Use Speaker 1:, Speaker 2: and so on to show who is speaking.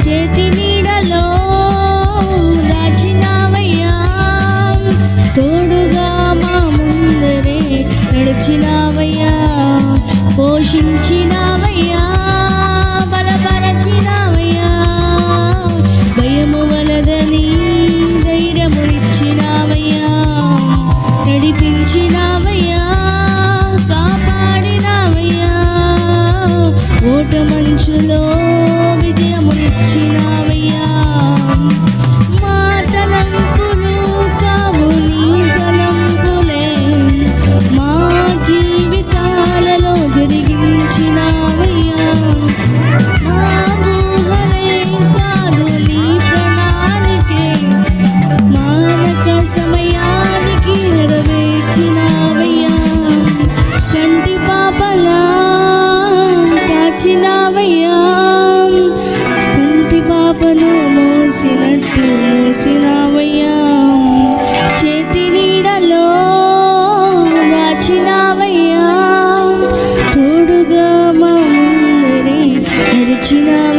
Speaker 1: చేతి నీడలో దాచినావయ్యా, తోడుగా మా ముందరే నడిచినావయ్యా, పోషించినావయ్యా, బలపరచినావయ్యా, భయము వలదని ధైర్యమునిచ్చినావయ్యా, నడిపించినావయ్యా, కాపాడినావయ్యా, ఓట మంచులో విజయమునిచ్చినావయ్యా. మా తలంపులు కావు నీ తలంపులే, మా జీవితాలలో జరిగించినావయ్యా, మా ఊహలే కాదు నీ ప్రణాళికే, మానక సమయానికి నెరవేర్చినావయ్యా, కంటి పాపలా కాచినావయ్యా, కంటి పాపను మోసినట్టు మోసినావయ్యా, చేతి నీడలో దాచినావయ్యా, తోడుగా మా ముందరే నడిచినావయ్యా.